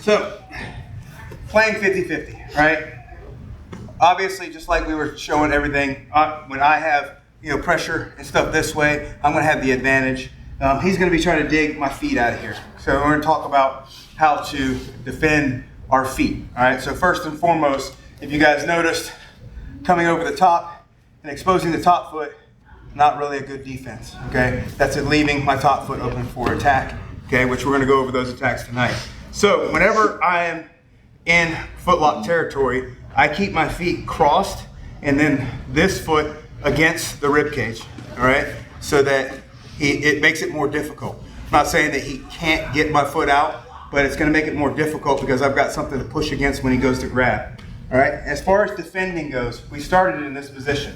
So, playing 50-50, right? Obviously, just like we were showing everything, when I have pressure and stuff this way, I'm going to have the advantage. He's going to be trying to dig my feet out of here. So we're going to talk about how to defend our feet. All right. So first and foremost, if you guys noticed, coming over the top and exposing the top foot, not really a good defense. Okay. That's it, leaving my top foot open for attack. Okay, which we're going to go over those attacks tonight. So whenever I am in footlock territory, I keep my feet crossed and then this foot against the rib cage. All right, so that it makes it more difficult. I'm not saying that he can't get my foot out, but it's going to make it more difficult because I've got something to push against when he goes to grab. All right, as far as defending goes, we started in this position.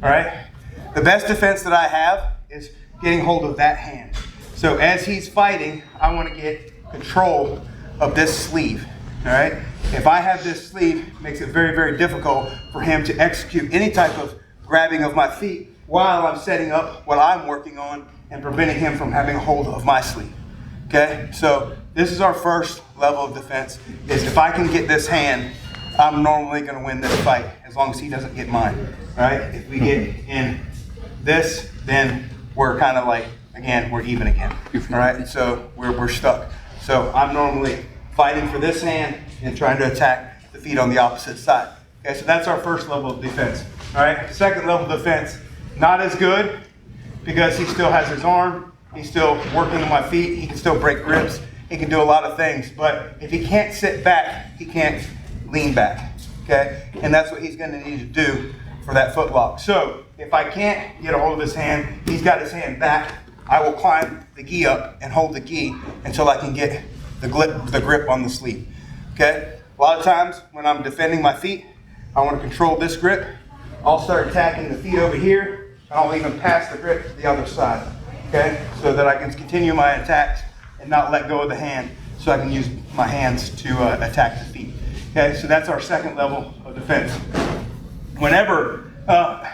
All right, the best defense that I have is getting hold of that hand. So as he's fighting, I want to get control of this sleeve. All right, if I have this sleeve, it makes it very, very difficult for him to execute any type of grabbing of my feet while I'm setting up what I'm working on and preventing him from having a hold of my sleeve. Okay, so this is our first level of defense, is if I can get this hand, I'm normally going to win this fight as long as he doesn't get mine. Right? If we get in this, then we're kind of like, again, we're even again. All right, so we're stuck. So I'm normally fighting for this hand and trying to attack the feet on the opposite side. Okay, so that's our first level of defense. All right, second level of defense, not as good because he still has his arm. He's still working on my feet. He can still break grips. He can do a lot of things. But if he can't sit back, he can't lean back. Okay, and that's what he's going to need to do for that foot lock. So if I can't get a hold of his hand, he's got his hand back. I will climb the gi up and hold the gi until I can get the grip on the sleeve. Okay, a lot of times when I'm defending my feet, I want to control this grip. I'll start attacking the feet over here, and I'll even pass the grip to the other side, okay? So that I can continue my attacks and not let go of the hand, so I can use my hands to attack the feet. Okay, so that's our second level of defense. Whenever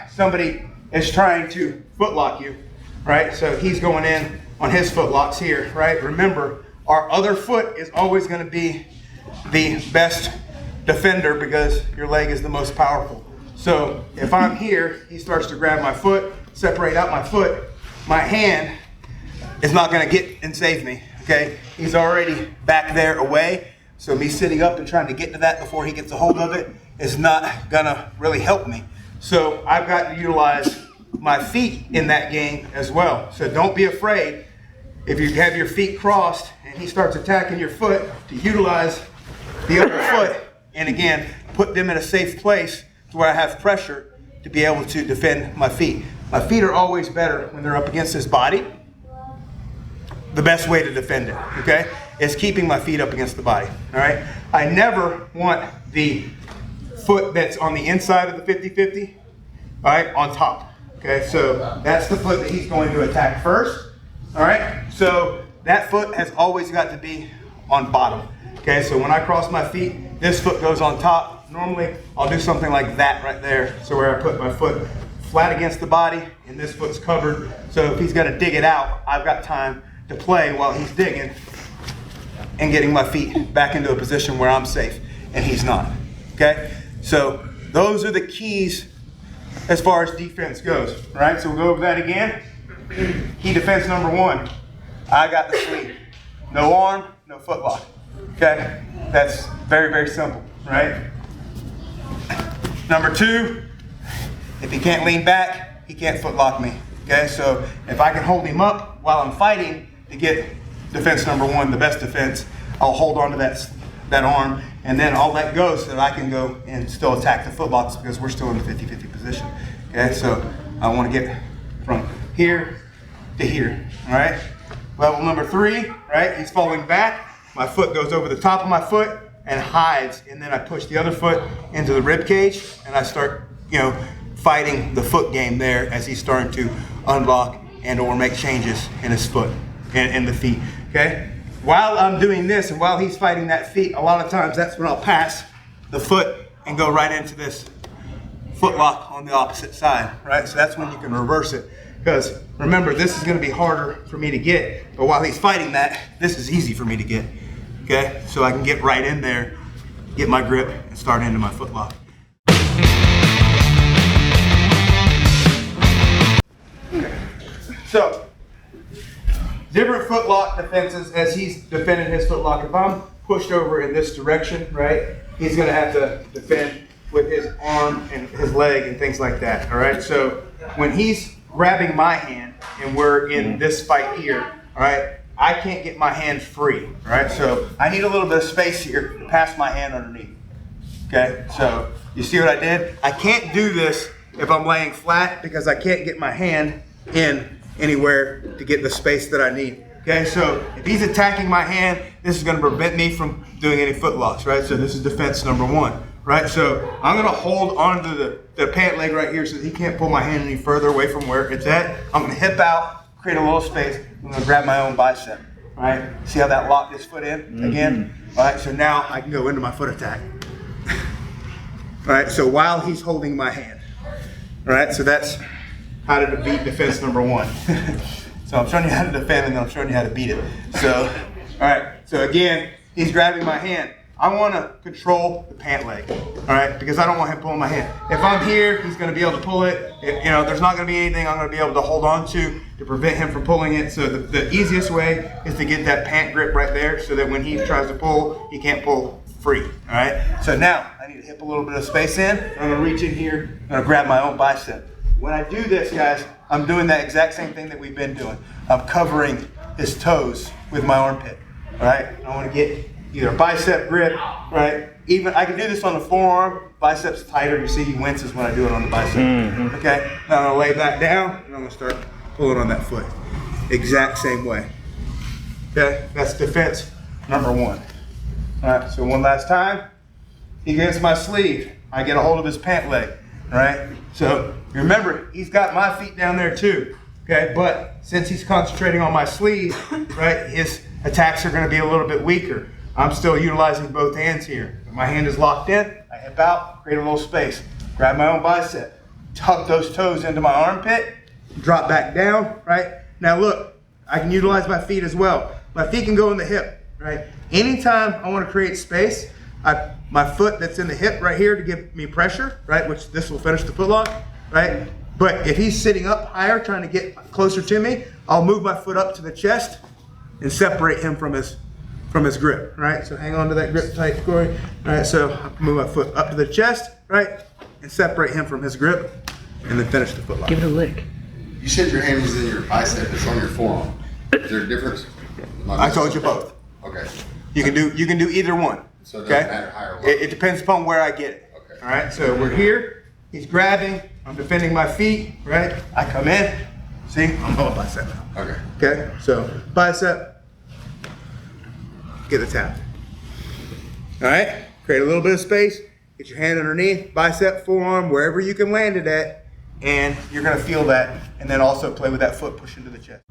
somebody is trying to footlock you, right? So he's going in on his footlocks here, right? Remember, our other foot is always going to be the best defender because your leg is the most powerful. So if I'm here, he starts to grab my foot, separate out my foot, my hand is not going to get and save me, okay? He's already back there away, so me sitting up and trying to get to that before he gets a hold of it is not going to really help me. So I've got to utilize my feet in that game as well. So don't be afraid if you have your feet crossed and he starts attacking your foot to utilize the other foot and again, put them in a safe place to where I have pressure to be able to defend my feet. My feet are always better when they're up against his body. The best way to defend it, okay, is keeping my feet up against the body, all right? I never want the foot that's on the inside of the 50-50, all right, on top, okay? So that's the foot that he's going to attack first, all right? So that foot has always got to be on bottom, okay? So when I cross my feet, this foot goes on top. Normally, I'll do something like that right there. So where I put my foot flat against the body and this foot's covered. So if he's got to dig it out, I've got time to play while he's digging and getting my feet back into a position where I'm safe and he's not. Okay? So those are the keys as far as defense goes. All right? So we'll go over that again. Key defense number one, I got the sleeve. No arm, no foot lock. Okay? That's very, very simple, right? Number two, if he can't lean back, he can't footlock me. Okay, so if I can hold him up while I'm fighting to get defense number one, the best defense, I'll hold on to that arm and then I'll let go so that I can go and still attack the footlocks because we're still in the 50-50 position. Okay, so I want to get from here to here. All right, level number three, right? He's falling back. My foot goes over the top of my foot and hides, and then I push the other foot into the rib cage and I start, fighting the foot game there as he's starting to unlock and or make changes in his foot and in the feet, okay? While I'm doing this and while he's fighting that feet, a lot of times that's when I'll pass the foot and go right into this foot lock on the opposite side, right? So that's when you can reverse it. Because remember, this is going to be harder for me to get, but while he's fighting that, this is easy for me to get. okay? So I can get right in there, get my grip, and start into my foot lock. So, different foot lock defenses as he's defending his foot lock. If I'm pushed over in this direction, right, he's gonna have to defend with his arm and his leg and things like that, all right? So when he's grabbing my hand and we're in this fight here, all right, I can't get my hand free, all right? So I need a little bit of space here to pass my hand underneath, okay? So you see what I did? I can't do this if I'm laying flat because I can't get my hand in anywhere to get the space that I need. Okay, so if he's attacking my hand, this is going to prevent me from doing any foot locks, right? So this is defense number one, right? So I'm going to hold onto the pant leg right here so that he can't pull my hand any further away from where it's at. I'm going to hip out, create a little space. I'm going to grab my own bicep, all right? See how that locked his foot in again? All right, so now I can go into my foot attack. All right, so while he's holding my hand, all right? So that's how to beat defense number one. So I'm showing you how to defend and then I'm showing you how to beat it. So, all right, so again, he's grabbing my hand. I want to control the pant leg, all right, because I don't want him pulling my hand. If I'm here, he's going to be able to pull it. If, you know, there's not going to be anything I'm going to be able to hold on to prevent him from pulling it. So the easiest way is to get that pant grip right there so that when he tries to pull, he can't pull free, all right? So now I need to hip a little bit of space in. I'm going to reach in here. I'm going to grab my own bicep. When I do this, guys, I'm doing that exact same thing that we've been doing. I'm covering his toes with my armpit, all right? I want to get either a bicep grip, right? Even I can do this on the forearm. Biceps tighter. You see he winces when I do it on the bicep. Okay? Now I'm going to lay that down, and I'm going to start pulling on that foot. Exact same way. Okay? That's defense number one. All right, so one last time. He gets my sleeve. I get a hold of his pant leg, all right? So remember, he's got my feet down there too, okay? But since he's concentrating on my sleeve, right, his attacks are going to be a little bit weaker. I'm still utilizing both hands here. If my hand is locked in, I hip out, create a little space, grab my own bicep, tuck those toes into my armpit, drop back down, right? Now look, I can utilize my feet as well. My feet can go in the hip, right? Anytime I want to create space, my foot that's in the hip right here to give me pressure, right, which this will finish the foot lock, right? But if he's sitting up higher trying to get closer to me, I'll move my foot up to the chest and separate him from his grip, right? So hang on to that grip tight, Corey. All right, so I move my foot up to the chest, right, and separate him from his grip, and then finish the foot lock. Give it a lick. You said your hand was in your bicep. It's on your forearm. Is there a difference? I told you both. Okay. You can do either one. So it doesn't matter higher or lower. It depends upon where I get it. Okay. All right, so we're here. He's grabbing. I'm defending my feet, right? I come in. See, I'm on my bicep now. Okay. Okay, so bicep, get the tap. All right, create a little bit of space. Get your hand underneath, bicep, forearm, wherever you can land it at, and you're gonna feel that, and then also play with that foot, push into the chest.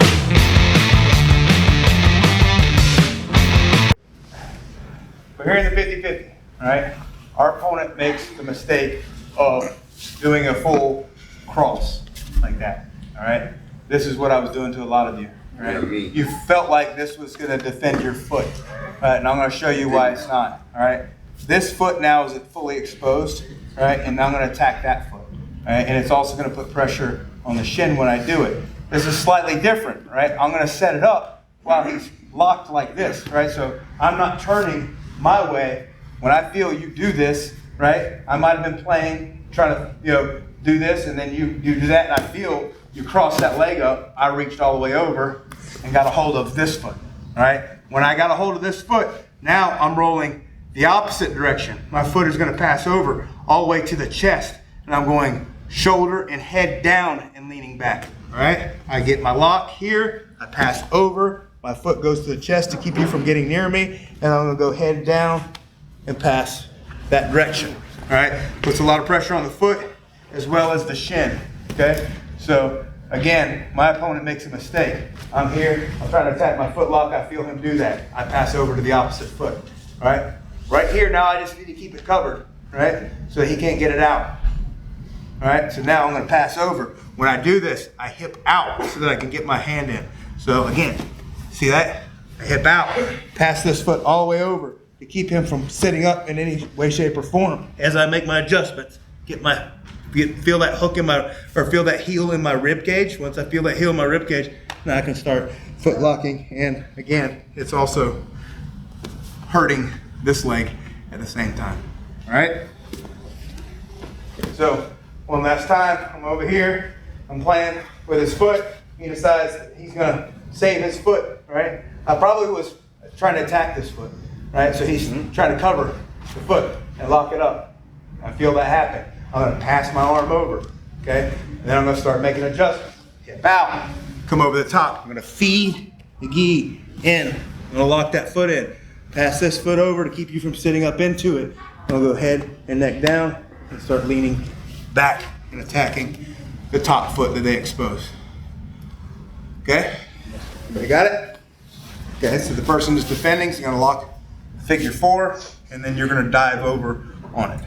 We're here in the 50-50, all right? Our opponent makes the mistake of doing a full cross like that, all right? This is what I was doing to a lot of you, all right? You felt like this was gonna defend your foot, all right? And I'm gonna show you why it's not, all right? This foot now is fully exposed, all right? And I'm gonna attack that foot, all right? And it's also gonna put pressure on the shin when I do it. This is slightly different, right? I'm gonna set it up while he's locked like this, right? So I'm not turning my way. When I feel you do this, right? I might have been playing, trying to, do this, and then you do that, and I feel you cross that leg up. I reached all the way over and got a hold of this foot, all right? When I got a hold of this foot, now I'm rolling the opposite direction. My foot is gonna pass over all the way to the chest, and I'm going shoulder and head down and leaning back, all right? I get my lock here, I pass over, my foot goes to the chest to keep you from getting near me, and I'm gonna go head down and pass that direction, all right? Puts a lot of pressure on the foot as well as the shin, okay? So again, my opponent makes a mistake. I'm here, I'm trying to attack my foot lock, I feel him do that. I pass over to the opposite foot, all right? Right here now, I just need to keep it covered, right? So he can't get it out, all right? So now I'm gonna pass over. When I do this, I hip out so that I can get my hand in. So again, see that? I hip out, pass this foot all the way over to keep him from sitting up in any way, shape, or form. As I make my adjustments, feel that hook in my, or feel that heel in my rib cage. Once I feel that heel in my rib cage, now I can start foot locking. And again, it's also hurting this leg at the same time. All right? So one last time, I'm over here, I'm playing with his foot. He decides that he's gonna save his foot, right? I probably was trying to attack this foot, right? So he's trying to cover the foot and lock it up. I feel that happen. I'm gonna pass my arm over, okay? And then I'm gonna start making adjustments. Hip out, come over the top. I'm gonna feed the gi in. I'm gonna lock that foot in. Pass this foot over to keep you from sitting up into it. I'm gonna go head and neck down and start leaning back and attacking the top foot that they expose. Okay? Everybody got it? Okay, so the person who's defending is gonna lock figure 4, and then you're gonna dive over on it.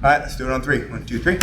All right, let's do it on 3. 1, 2, 3.